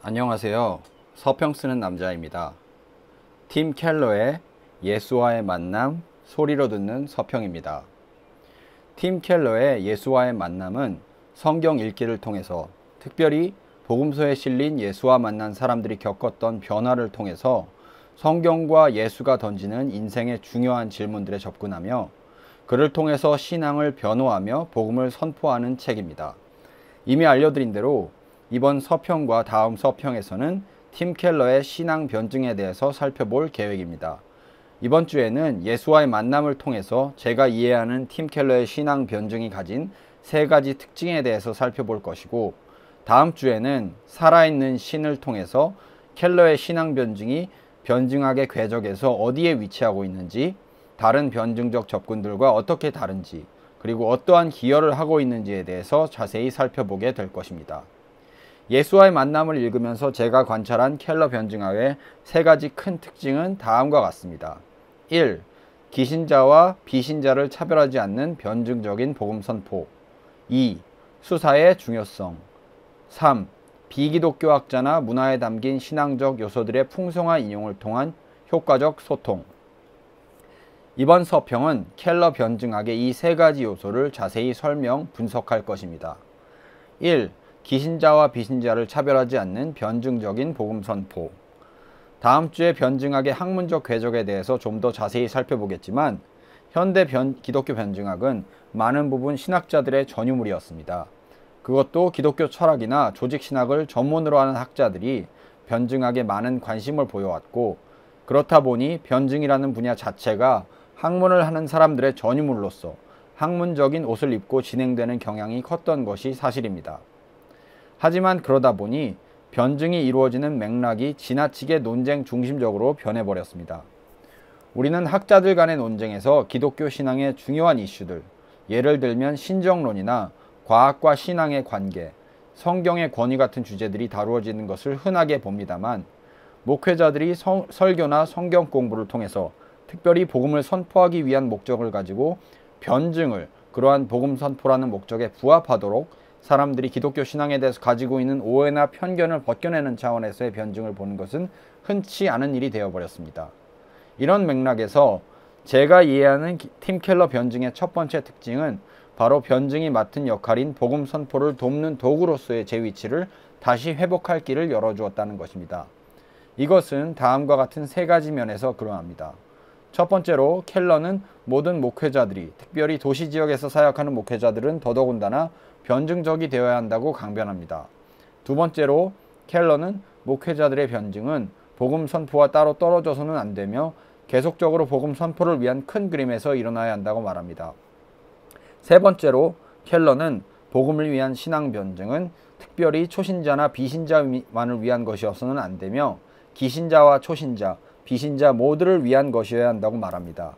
안녕하세요. 서평 쓰는 남자입니다. 팀 켈러의 예수와의 만남, 소리로 듣는 서평입니다. 팀 켈러의 예수와의 만남은 성경 읽기를 통해서, 특별히 복음서에 실린 예수와 만난 사람들이 겪었던 변화를 통해서 성경과 예수가 던지는 인생의 중요한 질문들에 접근하며 그를 통해서 신앙을 변호하며 복음을 선포하는 책입니다. 이미 알려드린 대로 이번 서평과 다음 서평에서는 팀 켈러의 신앙 변증에 대해서 살펴볼 계획입니다. 이번 주에는 예수와의 만남을 통해서 제가 이해하는 팀 켈러의 신앙 변증이 가진 세 가지 특징에 대해서 살펴볼 것이고, 다음 주에는 살아있는 신을 통해서 켈러의 신앙 변증이 변증학의 궤적에서 어디에 위치하고 있는지, 다른 변증적 접근들과 어떻게 다른지, 그리고 어떠한 기여를 하고 있는지에 대해서 자세히 살펴보게 될 것입니다. 예수와의 만남을 읽으면서 제가 관찰한 켈러 변증학의 세 가지 큰 특징은 다음과 같습니다. 1. 기신자와 비신자를 차별하지 않는 변증적인 복음 선포. 2. 수사의 중요성. 3. 비기독교학자나 문화에 담긴 신앙적 요소들의 풍성한 인용을 통한 효과적 소통. 이번 서평은 켈러 변증학의 이 세 가지 요소를 자세히 설명, 분석할 것입니다. 1. 기신자와 비신자를 차별하지 않는 변증적인 복음 선포. 다음 주에 변증학의 학문적 궤적에 대해서 좀 더 자세히 살펴보겠지만, 현대 기독교 변증학은 많은 부분 신학자들의 전유물이었습니다. 그것도 기독교 철학이나 조직신학을 전문으로 하는 학자들이 변증학에 많은 관심을 보여왔고, 그렇다 보니 변증이라는 분야 자체가 학문을 하는 사람들의 전유물로서 학문적인 옷을 입고 진행되는 경향이 컸던 것이 사실입니다. 하지만 그러다 보니 변증이 이루어지는 맥락이 지나치게 논쟁 중심적으로 변해버렸습니다. 우리는 학자들 간의 논쟁에서 기독교 신앙의 중요한 이슈들, 예를 들면 신정론이나 과학과 신앙의 관계, 성경의 권위 같은 주제들이 다루어지는 것을 흔하게 봅니다만, 목회자들이 설교나 성경 공부를 통해서 특별히 복음을 선포하기 위한 목적을 가지고 변증을 그러한 복음 선포라는 목적에 부합하도록 사람들이 기독교 신앙에 대해서 가지고 있는 오해나 편견을 벗겨내는 차원에서의 변증을 보는 것은 흔치 않은 일이 되어버렸습니다. 이런 맥락에서 제가 이해하는 팀 켈러 변증의 첫 번째 특징은 바로 변증이 맡은 역할인 복음 선포를 돕는 도구로서의 제 위치를 다시 회복할 길을 열어주었다는 것입니다. 이것은 다음과 같은 세 가지 면에서 그러합니다. 첫 번째로, 켈러는 모든 목회자들이, 특별히 도시지역에서 사역하는 목회자들은 더더군다나 변증적이 되어야 한다고 강변합니다. 두 번째로, 켈러는 목회자들의 변증은 복음 선포와 따로 떨어져서는 안 되며 계속적으로 복음 선포를 위한 큰 그림에서 일어나야 한다고 말합니다. 세 번째로, 켈러는 복음을 위한 신앙 변증은 특별히 초신자나 비신자만을 위한 것이어서는 안 되며 기신자와 초신자, 비신자 모두를 위한 것이어야 한다고 말합니다.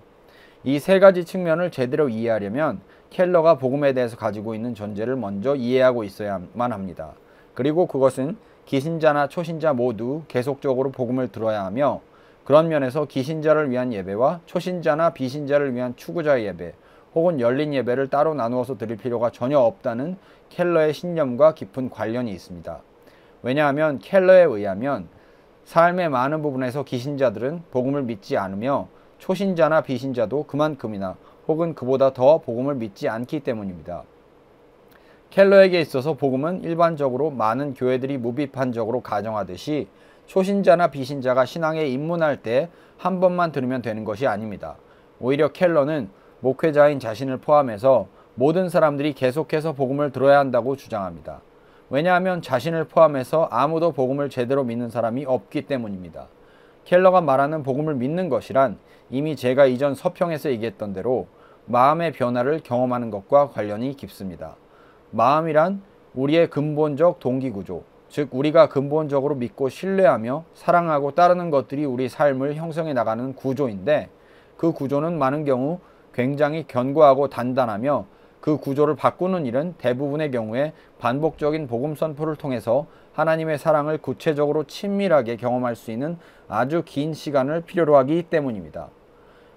이 세 가지 측면을 제대로 이해하려면 켈러가 복음에 대해서 가지고 있는 전제를 먼저 이해하고 있어야만 합니다. 그리고 그것은 기신자나 초신자 모두 계속적으로 복음을 들어야 하며, 그런 면에서 기신자를 위한 예배와 초신자나 비신자를 위한 추구자의 예배 혹은 열린 예배를 따로 나누어서 드릴 필요가 전혀 없다는 켈러의 신념과 깊은 관련이 있습니다. 왜냐하면 켈러에 의하면 삶의 많은 부분에서 기신자들은 복음을 믿지 않으며 초신자나 비신자도 그만큼이나 혹은 그보다 더 복음을 믿지 않기 때문입니다. 켈러에게 있어서 복음은 일반적으로 많은 교회들이 무비판적으로 가정하듯이 초신자나 비신자가 신앙에 입문할 때 한 번만 들으면 되는 것이 아닙니다. 오히려 켈러는 목회자인 자신을 포함해서 모든 사람들이 계속해서 복음을 들어야 한다고 주장합니다. 왜냐하면 자신을 포함해서 아무도 복음을 제대로 믿는 사람이 없기 때문입니다. 켈러가 말하는 복음을 믿는 것이란 이미 제가 이전 서평에서 얘기했던 대로 마음의 변화를 경험하는 것과 관련이 깊습니다. 마음이란 우리의 근본적 동기구조, 즉 우리가 근본적으로 믿고 신뢰하며 사랑하고 따르는 것들이 우리 삶을 형성해 나가는 구조인데, 그 구조는 많은 경우 굉장히 견고하고 단단하며 그 구조를 바꾸는 일은 대부분의 경우에 반복적인 복음 선포를 통해서 하나님의 사랑을 구체적으로 친밀하게 경험할 수 있는 아주 긴 시간을 필요로 하기 때문입니다.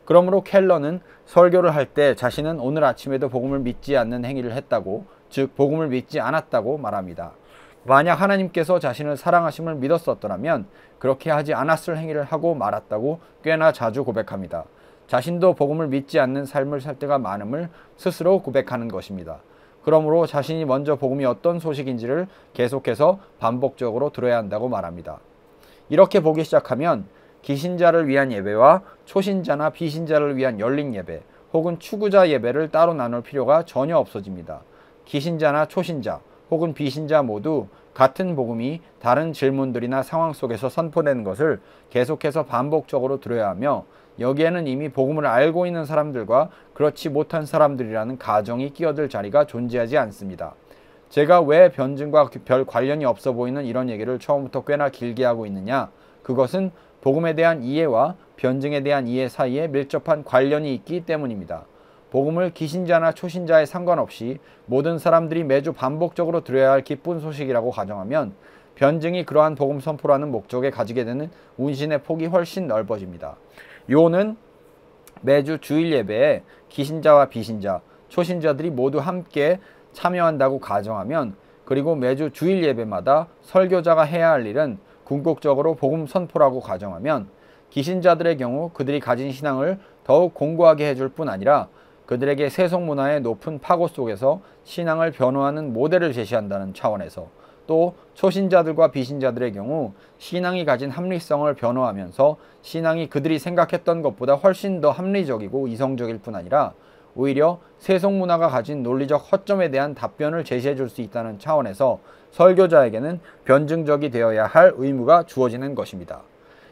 그러므로 켈러는 설교를 할 때 자신은 오늘 아침에도 복음을 믿지 않는 행위를 했다고, 즉 복음을 믿지 않았다고 말합니다. 만약 하나님께서 자신을 사랑하심을 믿었었더라면 그렇게 하지 않았을 행위를 하고 말았다고 꽤나 자주 고백합니다. 자신도 복음을 믿지 않는 삶을 살 때가 많음을 스스로 고백하는 것입니다. 그러므로 자신이 먼저 복음이 어떤 소식인지를 계속해서 반복적으로 들어야 한다고 말합니다. 이렇게 보기 시작하면 기신자를 위한 예배와 초신자나 비신자를 위한 열린 예배 혹은 추구자 예배를 따로 나눌 필요가 전혀 없어집니다. 기신자나 초신자 혹은 비신자 모두 같은 복음이 다른 질문들이나 상황 속에서 선포되는 것을 계속해서 반복적으로 들어야 하며 여기에는 이미 복음을 알고 있는 사람들과 그렇지 못한 사람들이라는 가정이 끼어들 자리가 존재하지 않습니다. 제가 왜 변증과 별 관련이 없어 보이는 이런 얘기를 처음부터 꽤나 길게 하고 있느냐? 그것은 복음에 대한 이해와 변증에 대한 이해 사이에 밀접한 관련이 있기 때문입니다. 복음을 기신자나 초신자에 상관없이 모든 사람들이 매주 반복적으로 들어야 할 기쁜 소식이라고 가정하면 변증이 그러한 복음 선포라는 목적에 가지게 되는 운신의 폭이 훨씬 넓어집니다. 요는 매주 주일 예배에 기신자와 비신자, 초신자들이 모두 함께 참여한다고 가정하면 그리고 매주 주일 예배마다 설교자가 해야 할 일은 궁극적으로 복음 선포라고 가정하면 기신자들의 경우 그들이 가진 신앙을 더욱 공고하게 해줄 뿐 아니라 그들에게 세속 문화의 높은 파고 속에서 신앙을 변호하는 모델을 제시한다는 차원에서 또 초신자들과 비신자들의 경우 신앙이 가진 합리성을 변호하면서 신앙이 그들이 생각했던 것보다 훨씬 더 합리적이고 이성적일 뿐 아니라 오히려 세속 문화가 가진 논리적 허점에 대한 답변을 제시해 줄 수 있다는 차원에서 설교자에게는 변증적이 되어야 할 의무가 주어지는 것입니다.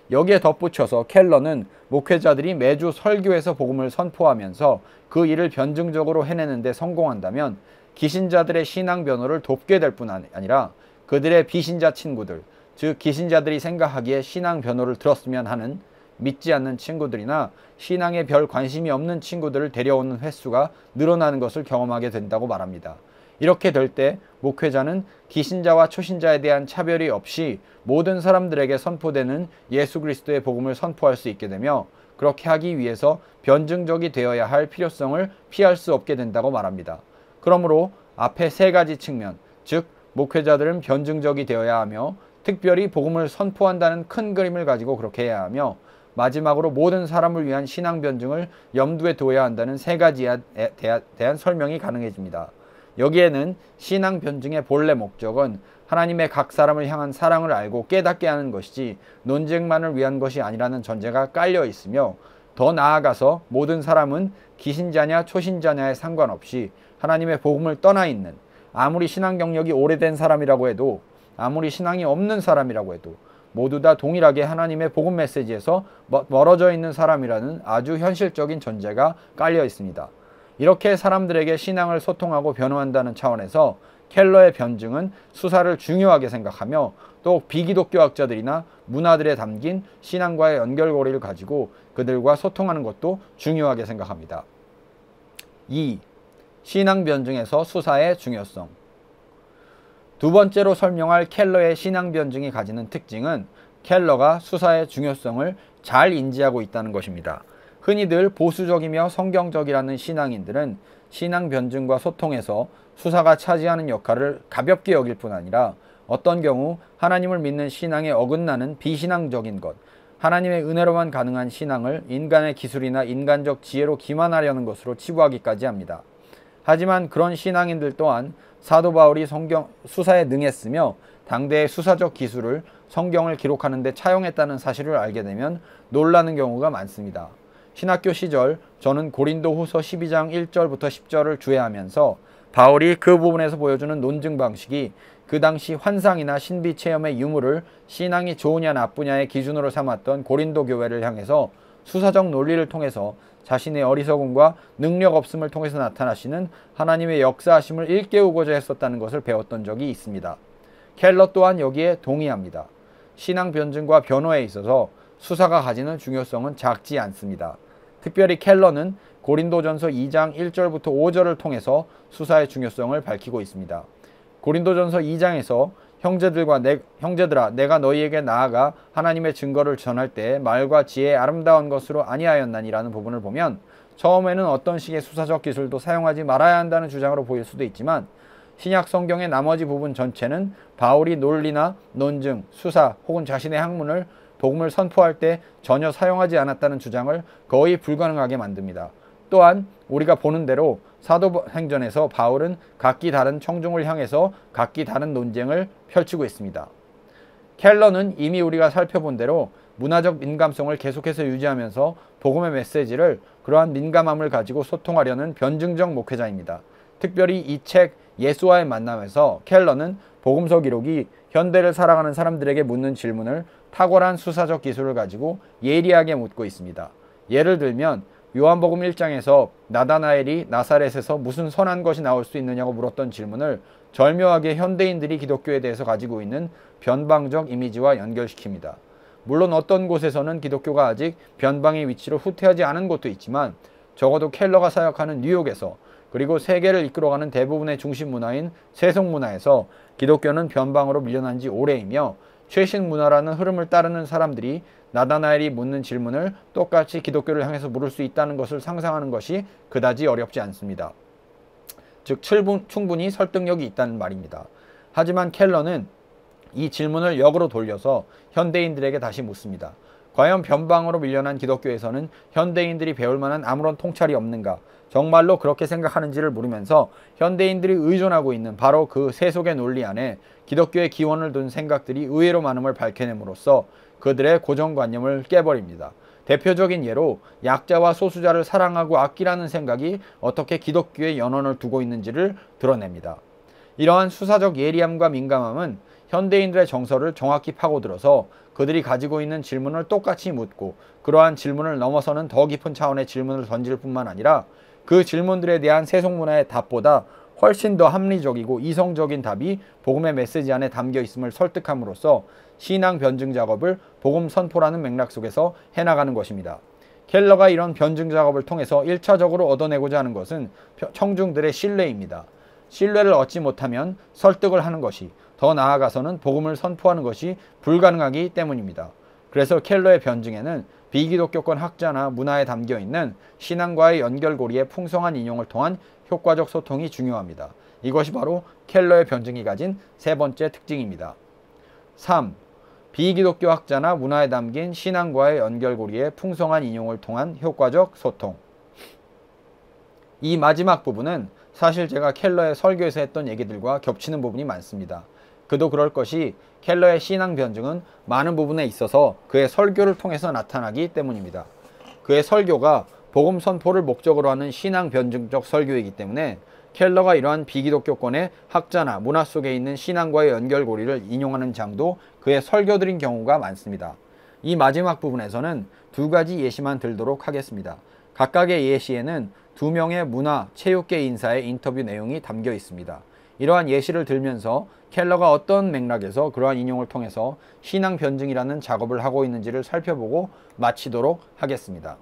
여기에 덧붙여서 켈러는 목회자들이 매주 설교에서 복음을 선포하면서 그 일을 변증적으로 해내는 데 성공한다면 기신자들의 신앙 변호를 돕게 될 뿐 아니라 그들의 비신자 친구들, 즉 기신자들이 생각하기에 신앙 변호를 들었으면 하는 믿지 않는 친구들이나 신앙에 별 관심이 없는 친구들을 데려오는 횟수가 늘어나는 것을 경험하게 된다고 말합니다. 이렇게 될 때 목회자는 기신자와 초신자에 대한 차별이 없이 모든 사람들에게 선포되는 예수 그리스도의 복음을 선포할 수 있게 되며 그렇게 하기 위해서 변증적이 되어야 할 필요성을 피할 수 없게 된다고 말합니다. 그러므로 앞에 세 가지 측면, 즉 목회자들은 변증적이 되어야 하며 특별히 복음을 선포한다는 큰 그림을 가지고 그렇게 해야 하며 마지막으로 모든 사람을 위한 신앙 변증을 염두에 둬야 한다는 세 가지에 대한 설명이 가능해집니다. 여기에는 신앙 변증의 본래 목적은 하나님의 각 사람을 향한 사랑을 알고 깨닫게 하는 것이지 논쟁만을 위한 것이 아니라는 전제가 깔려 있으며 더 나아가서 모든 사람은 기신자냐 초신자냐에 상관없이 하나님의 복음을 떠나 있는 아무리 신앙 경력이 오래된 사람이라고 해도 아무리 신앙이 없는 사람이라고 해도 모두 다 동일하게 하나님의 복음 메시지에서 멀어져 있는 사람이라는 아주 현실적인 전제가 깔려 있습니다. 이렇게 사람들에게 신앙을 소통하고 변호한다는 차원에서 켈러의 변증은 수사를 중요하게 생각하며 또 비기독교학자들이나 문화들에 담긴 신앙과의 연결고리를 가지고 그들과 소통하는 것도 중요하게 생각합니다. 2. 신앙 변증에서 수사의 중요성. 두 번째로 설명할 켈러의 신앙 변증이 가지는 특징은 켈러가 수사의 중요성을 잘 인지하고 있다는 것입니다. 흔히들 보수적이며 성경적이라는 신앙인들은 신앙 변증과 소통에서 수사가 차지하는 역할을 가볍게 여길 뿐 아니라 어떤 경우 하나님을 믿는 신앙에 어긋나는 비신앙적인 것, 하나님의 은혜로만 가능한 신앙을 인간의 기술이나 인간적 지혜로 기만하려는 것으로 치부하기까지 합니다. 하지만 그런 신앙인들 또한 사도 바울이 성경 수사에 능했으며 당대의 수사적 기술을 성경을 기록하는 데 차용했다는 사실을 알게 되면 놀라는 경우가 많습니다. 신학교 시절 저는 고린도후서 12장 1절부터 10절을 주해하면서 바울이 그 부분에서 보여주는 논증 방식이 그 당시 환상이나 신비 체험의 유무를 신앙이 좋으냐 나쁘냐의 기준으로 삼았던 고린도 교회를 향해서 수사적 논리를 통해서 자신의 어리석음과 능력 없음을 통해서 나타나시는 하나님의 역사하심을 일깨우고자 했었다는 것을 배웠던 적이 있습니다. 켈러 또한 여기에 동의합니다. 신앙 변증과 변호에 있어서 수사가 가지는 중요성은 작지 않습니다. 특별히 켈러는 고린도전서 2장 1절부터 5절을 통해서 수사의 중요성을 밝히고 있습니다. 고린도전서 2장에서 형제들아 내가 너희에게 나아가 하나님의 증거를 전할 때 말과 지혜의 아름다운 것으로 아니하였나니라는 부분을 보면 처음에는 어떤 식의 수사적 기술도 사용하지 말아야 한다는 주장으로 보일 수도 있지만 신약 성경의 나머지 부분 전체는 바울이 논리나 논증, 수사 혹은 자신의 학문을 복음을 선포할 때 전혀 사용하지 않았다는 주장을 거의 불가능하게 만듭니다. 또한 우리가 보는 대로 사도행전에서 바울은 각기 다른 청중을 향해서 각기 다른 논쟁을 펼치고 있습니다. 켈러는 이미 우리가 살펴본 대로 문화적 민감성을 계속해서 유지하면서 복음의 메시지를 그러한 민감함을 가지고 소통하려는 변증적 목회자입니다. 특별히 이 책 예수와의 만남에서 켈러는 복음서 기록이 현대를 살아가는 사람들에게 묻는 질문을 탁월한 수사적 기술을 가지고 예리하게 묻고 있습니다. 예를 들면 요한복음 1장에서 나다나엘이 나사렛에서 무슨 선한 것이 나올 수 있느냐고 물었던 질문을 절묘하게 현대인들이 기독교에 대해서 가지고 있는 변방적 이미지와 연결시킵니다. 물론 어떤 곳에서는 기독교가 아직 변방의 위치로 후퇴하지 않은 곳도 있지만 적어도 켈러가 사역하는 뉴욕에서 그리고 세계를 이끌어가는 대부분의 중심 문화인 세속 문화에서 기독교는 변방으로 밀려난 지 오래이며 최신 문화라는 흐름을 따르는 사람들이 나다나엘이 묻는 질문을 똑같이 기독교를 향해서 물을 수 있다는 것을 상상하는 것이 그다지 어렵지 않습니다. 즉 충분히 설득력이 있다는 말입니다. 하지만 켈러는 이 질문을 역으로 돌려서 현대인들에게 다시 묻습니다. 과연 변방으로 밀려난 기독교에서는 현대인들이 배울 만한 아무런 통찰이 없는가? 정말로 그렇게 생각하는지를 물으면서 현대인들이 의존하고 있는 바로 그 세속의 논리 안에 기독교의 기원을 둔 생각들이 의외로 많음을 밝혀냄으로써 그들의 고정관념을 깨버립니다. 대표적인 예로 약자와 소수자를 사랑하고 아끼라는 생각이 어떻게 기독교의 연원을 두고 있는지를 드러냅니다. 이러한 수사적 예리함과 민감함은 현대인들의 정서를 정확히 파고들어서 그들이 가지고 있는 질문을 똑같이 묻고 그러한 질문을 넘어서는 더 깊은 차원의 질문을 던질 뿐만 아니라 그 질문들에 대한 세속문화의 답보다 훨씬 더 합리적이고 이성적인 답이 복음의 메시지 안에 담겨 있음을 설득함으로써 신앙 변증 작업을 복음 선포라는 맥락 속에서 해나가는 것입니다. 켈러가 이런 변증 작업을 통해서 1차적으로 얻어내고자 하는 것은 청중들의 신뢰입니다. 신뢰를 얻지 못하면 설득을 하는 것이, 더 나아가서는 복음을 선포하는 것이 불가능하기 때문입니다. 그래서 켈러의 변증에는 비기독교권 학자나 문화에 담겨있는 신앙과의 연결고리의 풍성한 인용을 통한 효과적 소통이 중요합니다. 이것이 바로 켈러의 변증이 가진 세 번째 특징입니다. 3. 비기독교 학자나 문화에 담긴 신앙과의 연결고리의 풍성한 인용을 통한 효과적 소통. 이 마지막 부분은 사실 제가 켈러의 설교에서 했던 얘기들과 겹치는 부분이 많습니다. 그도 그럴 것이 켈러의 신앙 변증은 많은 부분에 있어서 그의 설교를 통해서 나타나기 때문입니다. 그의 설교가 복음 선포를 목적으로 하는 신앙 변증적 설교이기 때문에 켈러가 이러한 비기독교권의 학자나 문화 속에 있는 신앙과의 연결고리를 인용하는 장도 그의 설교들인 경우가 많습니다. 이 마지막 부분에서는 두 가지 예시만 들도록 하겠습니다. 각각의 예시에는 두 명의 문화, 체육계 인사의 인터뷰 내용이 담겨 있습니다. 이러한 예시를 들면서 켈러가 어떤 맥락에서 그러한 인용을 통해서 신앙 변증이라는 작업을 하고 있는지를 살펴보고 마치도록 하겠습니다.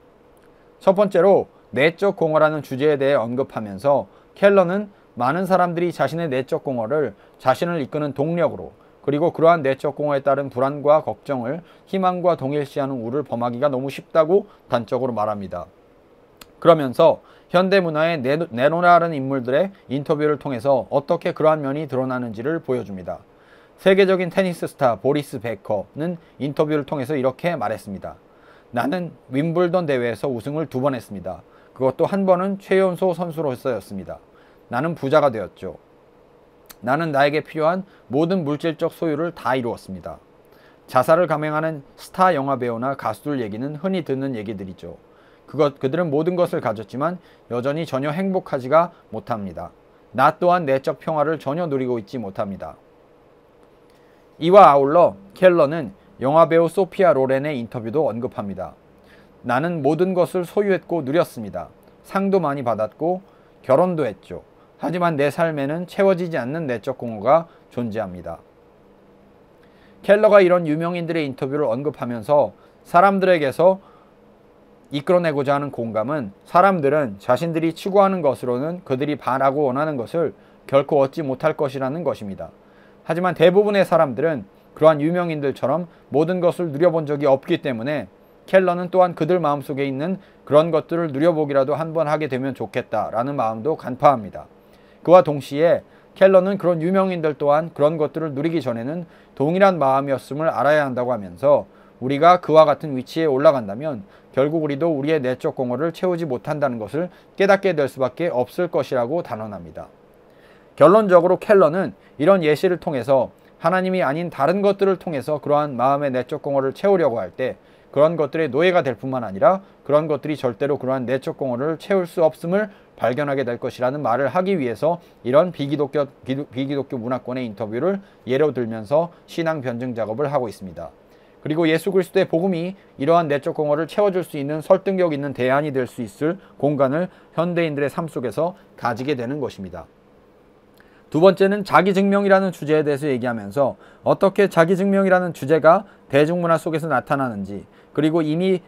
첫 번째로 내적 공허라는 주제에 대해 언급하면서 켈러는 많은 사람들이 자신의 내적 공허를 자신을 이끄는 동력으로, 그리고 그러한 내적 공허에 따른 불안과 걱정을 희망과 동일시하는 우를 범하기가 너무 쉽다고 단적으로 말합니다. 그러면서 현대문화의 네로나라는 인물들의 인터뷰를 통해서 어떻게 그러한 면이 드러나는지를 보여줍니다. 세계적인 테니스 스타 보리스 베커는 인터뷰를 통해서 이렇게 말했습니다. 나는 윈블던 대회에서 우승을 2번 했습니다. 그것도 한 번은 최연소 선수로서였습니다. 나는 부자가 되었죠. 나는 나에게 필요한 모든 물질적 소유를 다 이루었습니다. 자살을 감행하는 스타 영화배우나 가수들 얘기는 흔히 듣는 얘기들이죠. 그들은 모든 것을 가졌지만 여전히 전혀 행복하지가 못합니다. 나 또한 내적 평화를 전혀 누리고 있지 못합니다. 이와 아울러 켈러는 영화배우 소피아 로렌의 인터뷰도 언급합니다. 나는 모든 것을 소유했고 누렸습니다. 상도 많이 받았고 결혼도 했죠. 하지만 내 삶에는 채워지지 않는 내적 공허가 존재합니다. 켈러가 이런 유명인들의 인터뷰를 언급하면서 사람들에게서 이끌어내고자 하는 공감은 사람들은 자신들이 추구하는 것으로는 그들이 바라고 원하는 것을 결코 얻지 못할 것이라는 것입니다. 하지만 대부분의 사람들은 그러한 유명인들처럼 모든 것을 누려본 적이 없기 때문에 켈러는 또한 그들 마음속에 있는 그런 것들을 누려보기라도 한번 하게 되면 좋겠다라는 마음도 간파합니다. 그와 동시에 켈러는 그런 유명인들 또한 그런 것들을 누리기 전에는 동일한 마음이었음을 알아야 한다고 하면서 우리가 그와 같은 위치에 올라간다면 결국 우리도 우리의 내적 공허를 채우지 못한다는 것을 깨닫게 될 수밖에 없을 것이라고 단언합니다. 결론적으로 켈러는 이런 예시를 통해서 하나님이 아닌 다른 것들을 통해서 그러한 마음의 내적 공허를 채우려고 할 때 그런 것들의 노예가 될 뿐만 아니라 그런 것들이 절대로 그러한 내적 공허를 채울 수 없음을 발견하게 될 것이라는 말을 하기 위해서 이런 비기독교 문화권의 인터뷰를 예로 들면서 신앙 변증 작업을 하고 있습니다. 그리고 예수 그리스도의 복음이 이러한 내적 공허를 채워줄 수 있는 설득력 있는 대안이 될 수 있을 공간을 현대인들의 삶 속에서 가지게 되는 것입니다. 두 번째는 자기증명이라는 주제에 대해서 얘기하면서 어떻게 자기증명이라는 주제가 대중문화 속에서 나타나는지, 그리고 이미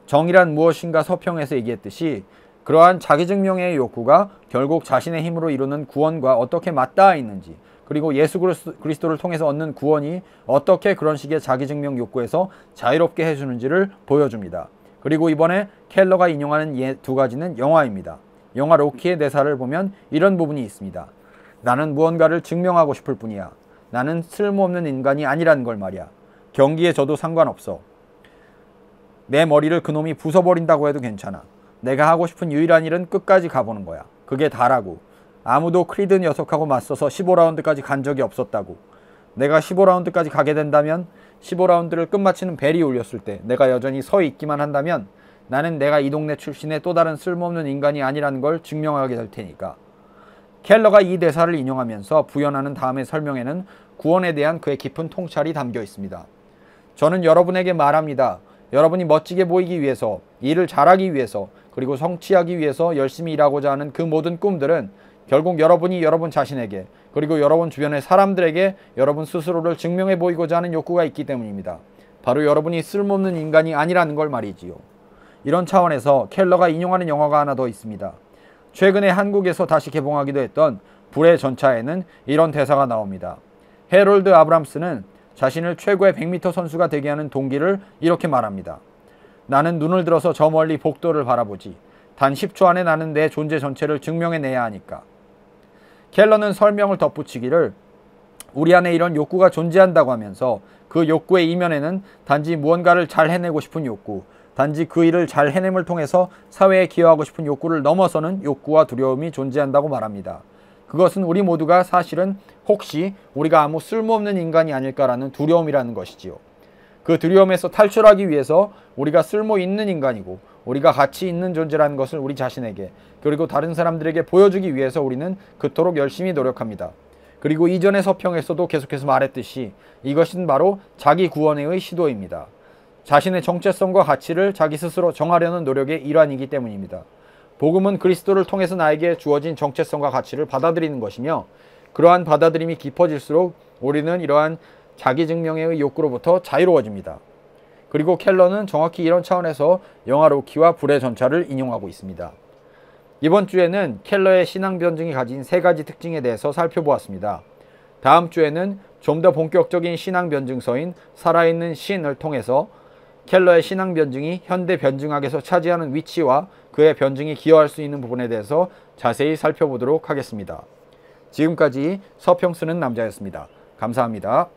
정의란 무엇인가 서평에서 얘기했듯이 그러한 자기증명의 욕구가 결국 자신의 힘으로 이루는 구원과 어떻게 맞닿아 있는지, 그리고 예수 그리스도를 통해서 얻는 구원이 어떻게 그런 식의 자기증명 욕구에서 자유롭게 해주는지를 보여줍니다. 그리고 이번에 켈러가 인용하는 두 가지는 영화입니다. 영화 로키의 대사를 보면 이런 부분이 있습니다. 나는 무언가를 증명하고 싶을 뿐이야. 나는 쓸모없는 인간이 아니라는 걸 말이야. 경기에 져도 상관없어. 내 머리를 그놈이 부숴버린다고 해도 괜찮아. 내가 하고 싶은 유일한 일은 끝까지 가보는 거야. 그게 다라고. 아무도 크리드 녀석하고 맞서서 15라운드까지 간 적이 없었다고. 내가 15라운드까지 가게 된다면 15라운드를 끝마치는 벨이 울렸을 때 내가 여전히 서 있기만 한다면 나는 내가 이 동네 출신의 또 다른 쓸모없는 인간이 아니라는 걸 증명하게 될 테니까. 켈러가 이 대사를 인용하면서 부연하는 다음의 설명에는 구원에 대한 그의 깊은 통찰이 담겨 있습니다. 저는 여러분에게 말합니다. 여러분이 멋지게 보이기 위해서, 일을 잘하기 위해서, 그리고 성취하기 위해서 열심히 일하고자 하는 그 모든 꿈들은 결국 여러분이 여러분 자신에게, 그리고 여러분 주변의 사람들에게 여러분 스스로를 증명해 보이고자 하는 욕구가 있기 때문입니다. 바로 여러분이 쓸모없는 인간이 아니라는 걸 말이지요. 이런 차원에서 켈러가 인용하는 영화가 하나 더 있습니다. 최근에 한국에서 다시 개봉하기도 했던 불의 전차에는 이런 대사가 나옵니다. 해롤드 아브람스는 자신을 최고의 100m 선수가 되게 하는 동기를 이렇게 말합니다. 나는 눈을 들어서 저 멀리 복도를 바라보지. 단 10초 안에 나는 내 존재 전체를 증명해내야 하니까. 켈러는 설명을 덧붙이기를 우리 안에 이런 욕구가 존재한다고 하면서 그 욕구의 이면에는 단지 무언가를 잘 해내고 싶은 욕구, 단지 그 일을 잘 해냄을 통해서 사회에 기여하고 싶은 욕구를 넘어서는 욕구와 두려움이 존재한다고 말합니다. 그것은 우리 모두가 사실은 혹시 우리가 아무 쓸모없는 인간이 아닐까라는 두려움이라는 것이지요. 그 두려움에서 탈출하기 위해서 우리가 쓸모 있는 인간이고 우리가 가치 있는 존재라는 것을 우리 자신에게, 그리고 다른 사람들에게 보여주기 위해서 우리는 그토록 열심히 노력합니다. 그리고 이전의 서평에서도 계속해서 말했듯이 이것은 바로 자기 구원의 시도입니다. 자신의 정체성과 가치를 자기 스스로 정하려는 노력의 일환이기 때문입니다. 복음은 그리스도를 통해서 나에게 주어진 정체성과 가치를 받아들이는 것이며, 그러한 받아들임이 깊어질수록 우리는 이러한 자기증명의 욕구로부터 자유로워집니다. 그리고 켈러는 정확히 이런 차원에서 영화 로키와 불의 전차를 인용하고 있습니다. 이번 주에는 켈러의 신앙 변증이 가진 세 가지 특징에 대해서 살펴보았습니다. 다음 주에는 좀 더 본격적인 신앙 변증서인 살아있는 신을 통해서 켈러의 신앙 변증이 현대 변증학에서 차지하는 위치와 그의 변증이 기여할 수 있는 부분에 대해서 자세히 살펴보도록 하겠습니다. 지금까지 서평 쓰는 남자였습니다. 감사합니다.